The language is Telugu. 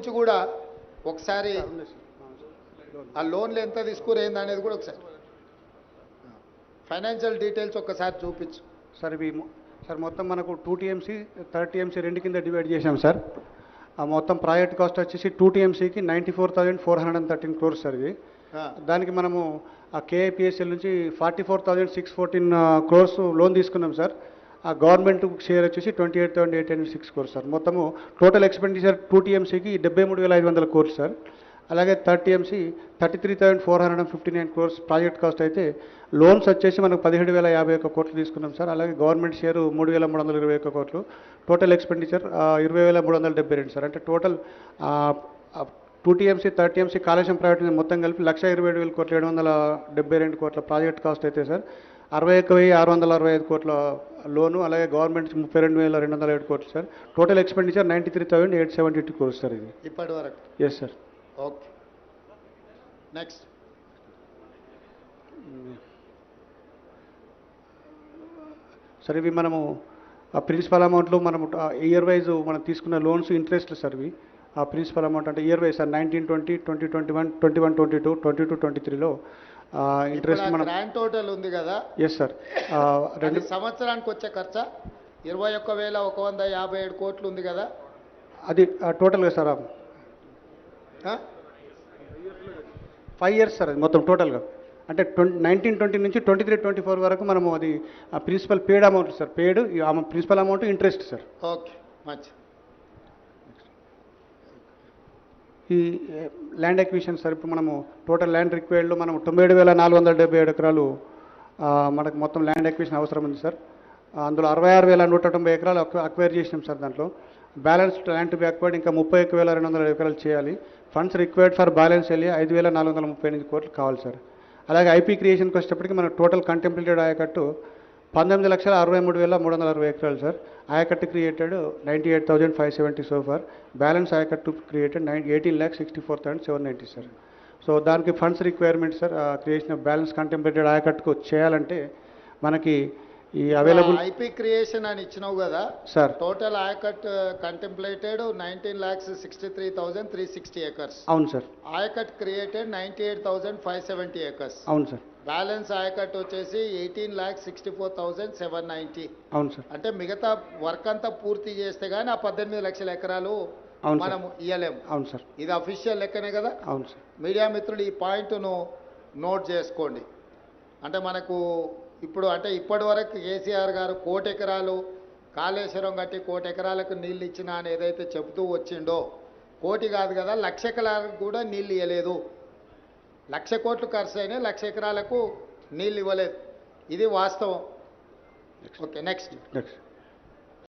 గురించి కూడా ఒకసారి ఆ లోన్లు ఎంత తీసుకురు ఏంది అనేది కూడా ఒకసారి ఫైనాన్షియల్ డీటెయిల్స్ ఒక్కసారి చూపించు. సార్ ఇవి సార్ మొత్తం మనకు 2 టీఎంసీ 30 టీఎంసీ రెండు కింద డివైడ్ చేసాం సార్. ఆ మొత్తం ప్రాజెక్ట్ కాస్ట్ వచ్చేసి 2 టీఎంసీకి 94,413 crores సార్ ఇది. దానికి మనము ఆ కేఐపిఎస్ఎల్ నుంచి 44,614 crores లోన్ తీసుకున్నాం సార్. ఆ గవర్నమెంట్ షేర్ వచ్చేసి 28,806 crores సార్. మొత్తము టోటల్ ఎక్స్పెండిచర్ 2 టీఎంసీకి 73,500 crores సార్. అలాగే 30 టీఎంసీ 33,459 crores ప్రాజెక్ట్ కాస్ట్ అయితే లోన్స్ వచ్చేసి మనకు 17,051 కోట్లు తీసుకున్నాం సార్. అలాగే గవర్నమెంట్ షేరు 3,321 కోట్లు. Total expenditure 20,372 sir. అంటే total 2 TMC 30 TMC Kaleshwaram private మొత్తం కలిపి 1,27,000 కోట్ల 772 కోట్ల ప్రాజెక్ట్ కాస్ట్ అయితే సార్. 61,665 కోట్ల లోను, అలాగే గవర్నమెంట్ 32,207 కోట్లు sir. Total expenditure 93,872 crores sir ఇది ఇప్పటి వరకు. Yes sir. Okay, next. Sir ఇవి మనము ఆ ప్రిన్సిపల్ అమౌంట్లో మనము ఇయర్ వైజ్ మనం తీసుకున్న లోన్స్ ఇంట్రెస్ట్లు సార్ ఇవి. ఆ ప్రిన్సిపల్ అమౌంట్ అంటే ఇయర్ వైజ్ సార్ 19, 20, 2021, 21, 22, 22, 23లో ఇంట్రెస్ట్ మనం గ్రాండ్ టోటల్ ఉంది కదా. Yes sir. 2 సంవత్సరానికి వచ్చే ఖర్చు 21,157 కోట్లు ఉంది కదా. అది టోటల్గా సార్ 5 years సార్ అది మొత్తం టోటల్గా. అంటే 19-20 నుంచి 23-24 వరకు మనము అది principal paid amount sir. Paid principal amount interest sir. Okay, మంచి. ఈ ల్యాండ్ ఎక్విజిషన్ సార్ ఇప్పుడు మనము టోటల్ ల్యాండ్ రిక్వైర్డ్లో మనం 97,477 ఎకరాలు మనకు మొత్తం ల్యాండ్ ఎక్విజిషన్ అవసరం ఉంది సార్. అందులో 66,190 ఎకరాలు అక్వైర్ చేసినాం సార్. దాంట్లో balance land to be acquired ఇంకా 31,200 ఎకరాలు చేయాలి. Funds required for balance area 5,438 కోట్లు కావాలి సార్. అలాగే ఐపీ క్రియేషన్కి వచ్చేటప్పటికి మనకు టోటల్ కంటెంప్లేటెడ్ ఆయకట్టు 19,63,360 ఎకరాలు సార్. ఆయకట్టు క్రియేటెడ్ 98,570 సో ఫార్. బ్యాలెన్స్ ఆయకట్టు క్రియేటెడ్ 18,64,790 సార్. సో దానికి funds requirement sir. Creation of balance contemplated ఆయకట్టుకు చేయాలంటే మనకి ఈ అవైలబుల్ ఐపీ క్రియేషన్ అని ఇచ్చినావు కదా sir. Total ayacut contemplated 19,63,360 acres. అవును సార్. Ayacut created 98,570 acres. అవును సార్. బ్యాలెన్స్ ఆయకట్ వచ్చేసి 18,64,790. అవును సార్. అంటే మిగతా వర్క్ అంతా పూర్తి చేస్తే గానీ ఆ 18 లక్షల ఎకరాలు మనం ఇయ్యలేము. అవును సార్. ఇది అఫీషియల్ లెక్కనే కదా. అవును సార్. మీడియా మిత్రులు ఈ పాయింట్ను నోట్ చేసుకోండి. అంటే మనకు ఇప్పుడు అంటే ఇప్పటి వరకు కేసీఆర్ గారు 1 కోటి ఎకరాలు కాళేశ్వరం కట్టి 1 కోటి ఎకరాలకు నీళ్ళు ఇచ్చినా అని ఏదైతే చెబుతూ వచ్చిండో, 1 కోటి కాదు కదా 1,00,000 ఎకరాలకు కూడా నీళ్ళు ఇవ్వలేదు. 1,00,000 కోట్లు ఖర్చు అయినా 1,00,000 ఎకరాలకు నీళ్ళు ఇవ్వలేదు. ఇది వాస్తవం. Okay, next.